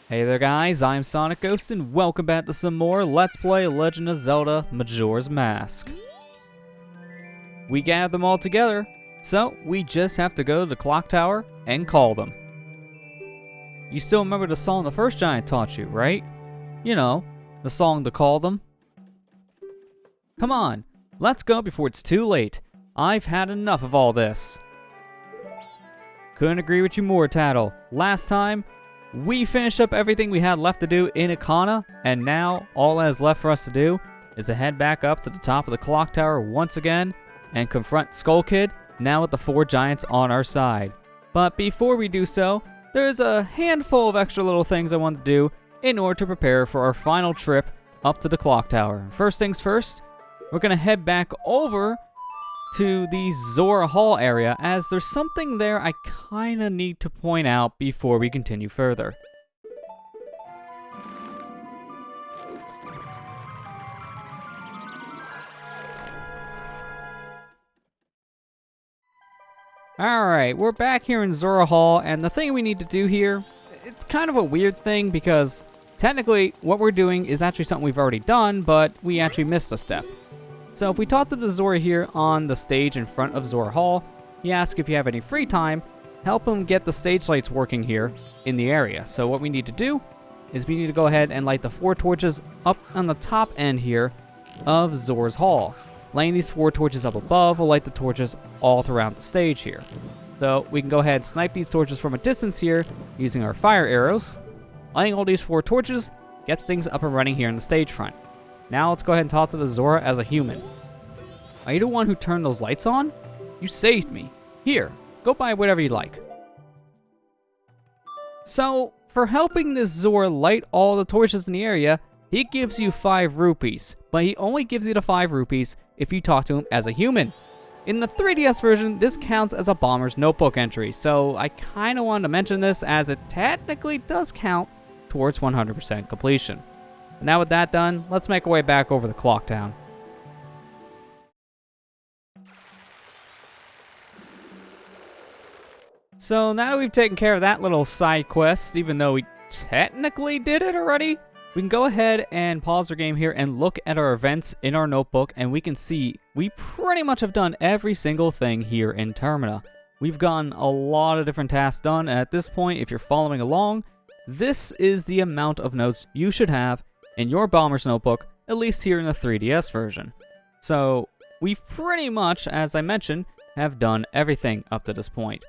Hey there guys, I'm SonicGhost and welcome back to some more Let's Play Legend of Zelda Majora's Mask. We gathered them all together, so we just have to go to the clock tower and call them. You still remember the song the first giant taught you, right? You know, the song to call them. Come on, let's go before it's too late. I've had enough of all this. Couldn't agree with you more, Tattle. Last time, we finished up everything we had left to do in Ikana, and now all that is left for us to do is to head back up to the top of the clock tower once again and confront Skull Kid, now with the 4 giants on our side. But before we do so, there's a handful of extra little things I want to do in order to prepare for our final trip up to the clock tower. First things first, we're going to head back over to the Zora Hall area, as there's something there I kinda need to point out before we continue further. Alright, we're back here in Zora Hall, and the thing we need to do here, it's kind of a weird thing because technically what we're doing is actually something we've already done, but we actually missed a step. So if we talk to the Zora here on the stage in front of Zora Hall, he asks if you have any free time, help him get the stage lights working here in the area. So what we need to do is we need to go ahead and light the 4 torches up on the top end here of Zora's Hall. Laying these 4 torches up above will light the torches all throughout the stage here. So we can go ahead and snipe these torches from a distance here using our fire arrows. Lighting all these 4 torches gets things up and running here in the stage front. Now let's go ahead and talk to the Zora as a human. Are you the one who turned those lights on? You saved me. Here, go buy whatever you like. So, for helping this Zora light all the torches in the area, he gives you 5 rupees, but he only gives you the 5 rupees if you talk to him as a human. In the 3DS version, this counts as a Bomber's Notebook entry, so I kinda wanted to mention this as it technically does count towards 100% completion. Now with that done, let's make our way back over the clock town. So now that we've taken care of that little side quest, even though we technically did it already, we can go ahead and pause our game here and look at our events in our notebook, and we can see we pretty much have done every single thing here in Termina. We've gotten a lot of different tasks done, and at this point, if you're following along, this is the amount of notes you should have in your Bomber's Notebook, at least here in the 3DS version. So, we've pretty much, as I mentioned, have done everything up to this point.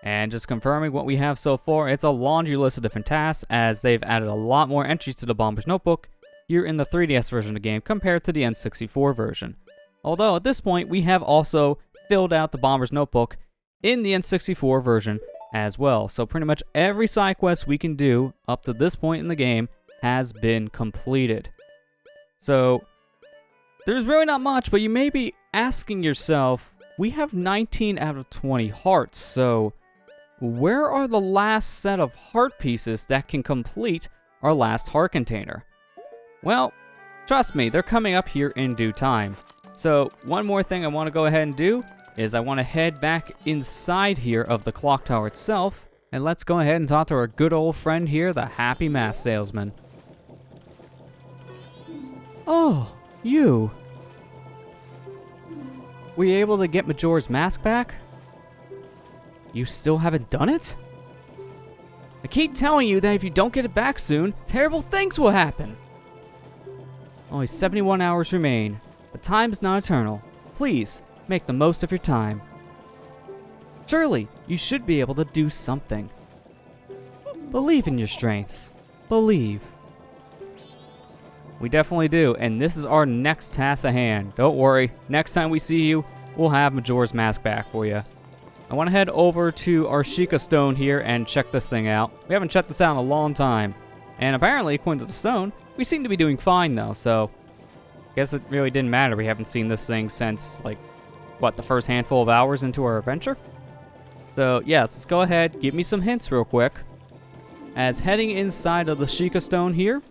And just confirming what we have so far, it's a laundry list of different tasks, as they've added a lot more entries to the Bomber's Notebook here in the 3DS version of the game compared to the N64 version. Although, at this point, we have also filled out the Bomber's Notebook in the N64 version as well. So pretty much every side quest we can do up to this point in the game has been completed. So, there's really not much, but you may be asking yourself, we have 19 out of 20 hearts, so where are the last set of heart pieces that can complete our last heart container? Well, trust me, they're coming up here in due time. So, one more thing I want to go ahead and do is I want to head back inside here of the clock tower itself, and let's go ahead and talk to our good old friend here, the Happy Mask Salesman. Oh, you. Were you able to get Majora's Mask back? You still haven't done it? I keep telling you that if you don't get it back soon, terrible things will happen. Only 71 hours remain, but time is not eternal. Please, make the most of your time. Surely, you should be able to do something. Believe in your strengths. Believe. We definitely do, and this is our next task at hand. Don't worry, next time we see you, we'll have Majora's Mask back for you. I want to head over to our Sheikah Stone here and check this thing out. We haven't checked this out in a long time, and apparently, according to the stone, we seem to be doing fine though, so I guess it really didn't matter. We haven't seen this thing since, like, what, the first handful of hours into our adventure? So, yes, let's go ahead, give me some hints real quick. As heading inside of the Sheikah Stone here,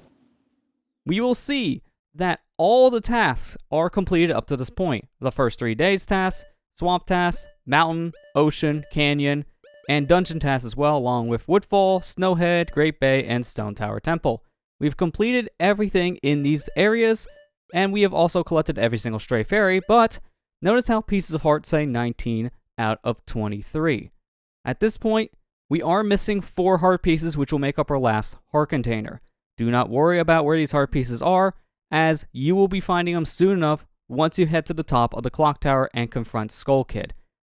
we will see that all the tasks are completed up to this point. The first 3 days tasks, swamp tasks, mountain, ocean, canyon, and dungeon tasks as well, along with Woodfall, Snowhead, Great Bay, and Stone Tower Temple. We've completed everything in these areas, and we have also collected every single stray fairy, but notice how Pieces of Heart say 19 out of 23. At this point, we are missing 4 heart pieces, which will make up our last heart container. Do not worry about where these heart pieces are, as you will be finding them soon enough once you head to the top of the clock tower and confront Skull Kid.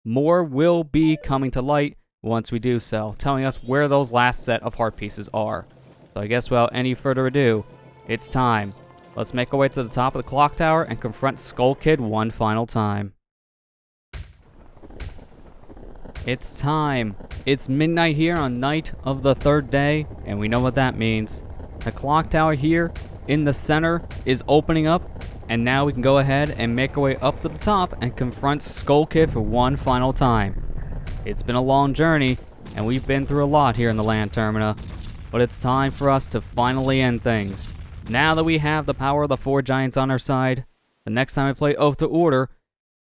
More will be coming to light once we do so, telling us where those last set of heart pieces are. So I guess without any further ado, it's time. Let's make our way to the top of the clock tower and confront Skull Kid one final time. It's time. It's midnight here on night of the 3rd day, and we know what that means. The clock tower here in the center is opening up, and now we can go ahead and make our way up to the top and confront Skull Kid for one final time. It's been a long journey, and we've been through a lot here in the Land Termina, but it's time for us to finally end things. Now that we have the power of the 4 giants on our side, the next time I play Oath to Order,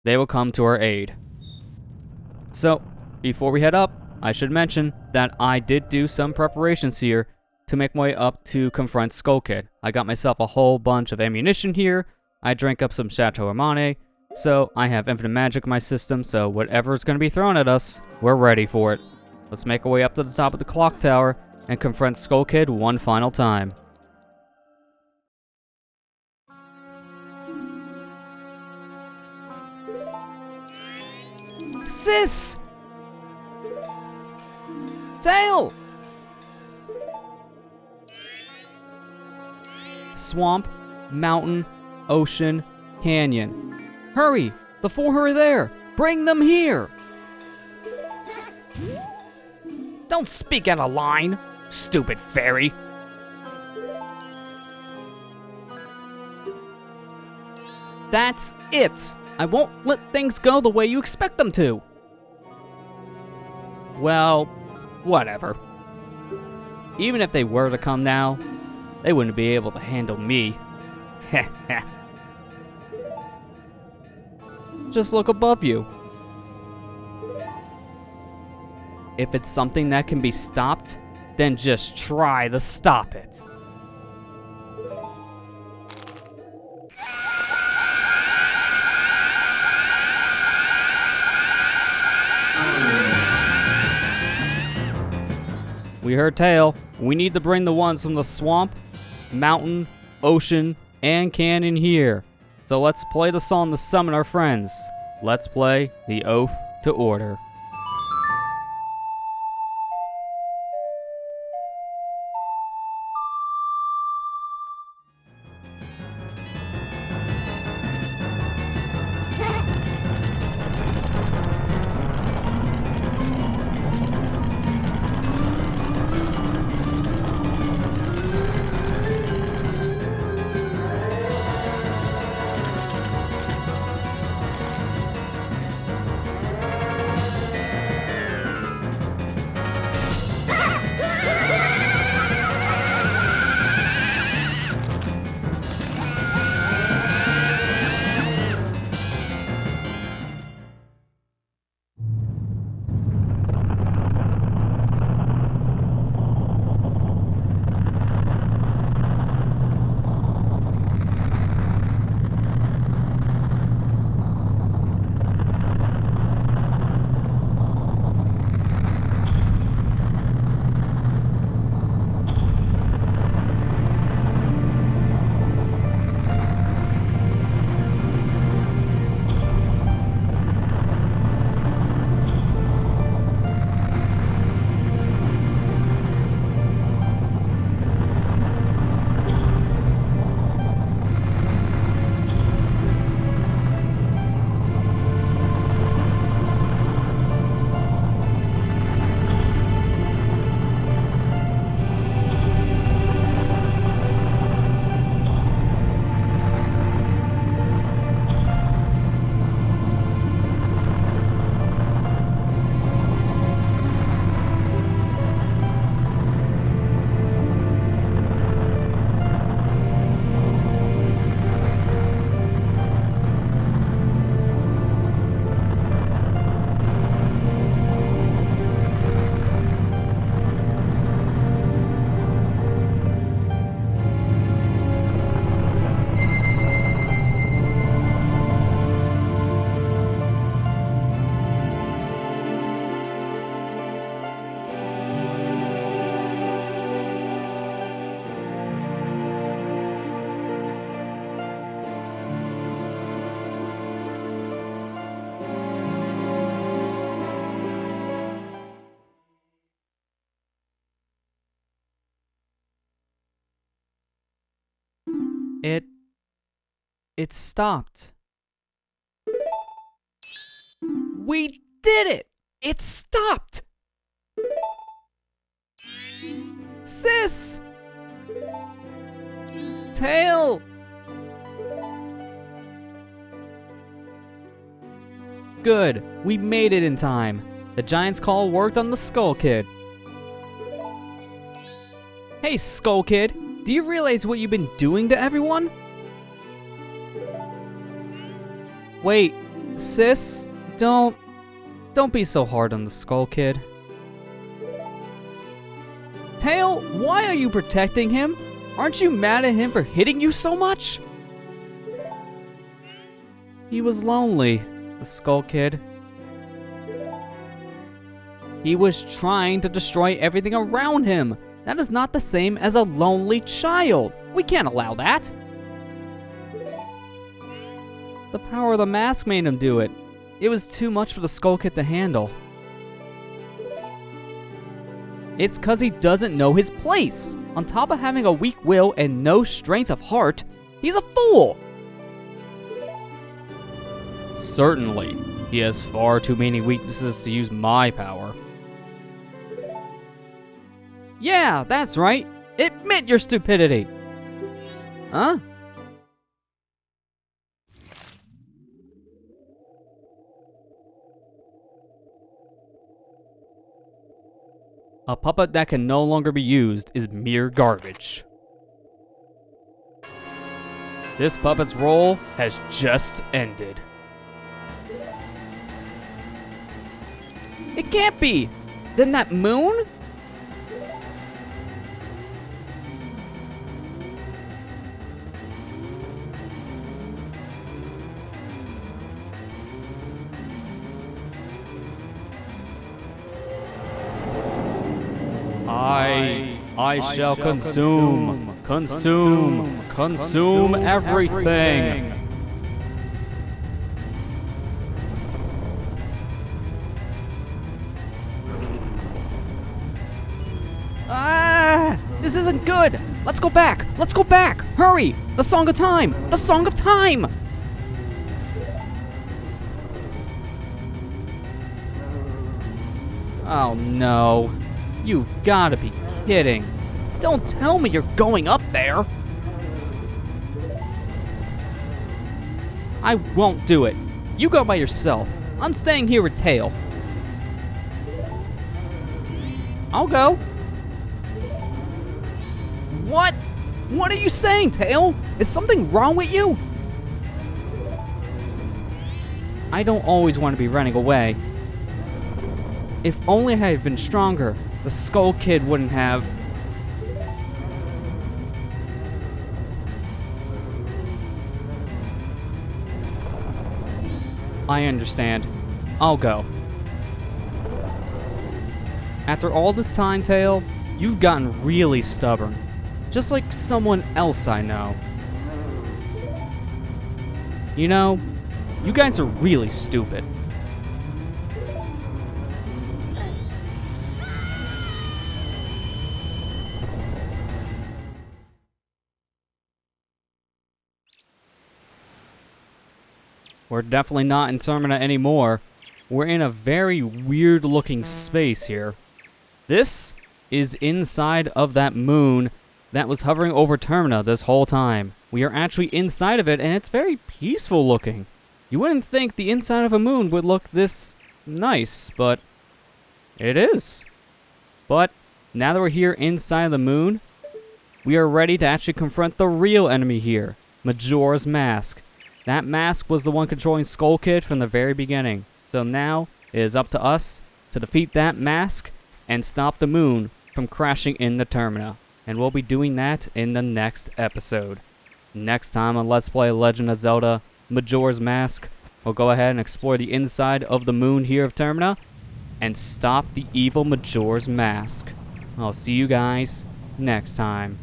they will come to our aid. So, before we head up, I should mention that I did do some preparations here to make my way up to confront Skull Kid. I got myself a whole bunch of ammunition here, I drank up some Chateau Hermane, so I have infinite magic in my system, so whatever is going to be thrown at us, we're ready for it. Let's make our way up to the top of the clock tower and confront Skull Kid one final time. Sis! Tail! Swamp, mountain, ocean, canyon. Hurry! The 4 are there! Bring them here! Don't speak out of line, stupid fairy! That's it! I won't let things go the way you expect them to! Well, whatever. Even if they were to come now, they wouldn't be able to handle me. Heh heh. Just look above you. If it's something that can be stopped, then just try to stop it. We heard Tail. We need to bring the ones from the swamp, mountain, ocean, and canyon here. So let's play the song to summon our friends. Let's play the Oath to Order. It stopped. We did it! It stopped! Sis! Tail! Good, we made it in time. The Giant's Call worked on the Skull Kid. Hey, Skull Kid, do you realize what you've been doing to everyone? Wait, sis, don't be so hard on the Skull Kid. Tail, why are you protecting him? Aren't you mad at him for hitting you so much? He was lonely, the Skull Kid. He was trying to destroy everything around him. That is not the same as a lonely child. We can't allow that. The power of the mask made him do it. It was too much for the Skull Kid to handle. It's 'cause he doesn't know his place. On top of having a weak will and no strength of heart, he's a fool. Certainly, he has far too many weaknesses to use my power. Yeah, that's right. Admit your stupidity. Huh? A puppet that can no longer be used is mere garbage. This puppet's role has just ended. It can't be! Then that moon? I shall consume everything. Ah! This isn't good! Let's go back! Let's go back! Hurry! The Song of Time! The Song of Time! Oh no. You've gotta be kidding. Don't tell me you're going up there. I won't do it. You go by yourself. I'm staying here with Tail. I'll go. What? What are you saying, Tail? Is something wrong with you? I don't always want to be running away. If only I had been stronger, the Skull Kid wouldn't have... I understand. I'll go. After all this time, Tail, you've gotten really stubborn. Just like someone else I know. You know, you guys are really stupid. We're definitely not in Termina anymore. We're in a very weird looking space here. This is inside of that moon that was hovering over Termina this whole time. We are actually inside of it, and it's very peaceful looking. You wouldn't think the inside of a moon would look this nice, but it is. But now that we're here inside of the moon, we are ready to actually confront the real enemy here, Majora's Mask. That mask was the one controlling Skull Kid from the very beginning. So now, it is up to us to defeat that mask and stop the moon from crashing into Termina. And we'll be doing that in the next episode. Next time on Let's Play Legend of Zelda Majora's Mask, we'll go ahead and explore the inside of the moon here of Termina and stop the evil Majora's Mask. I'll see you guys next time.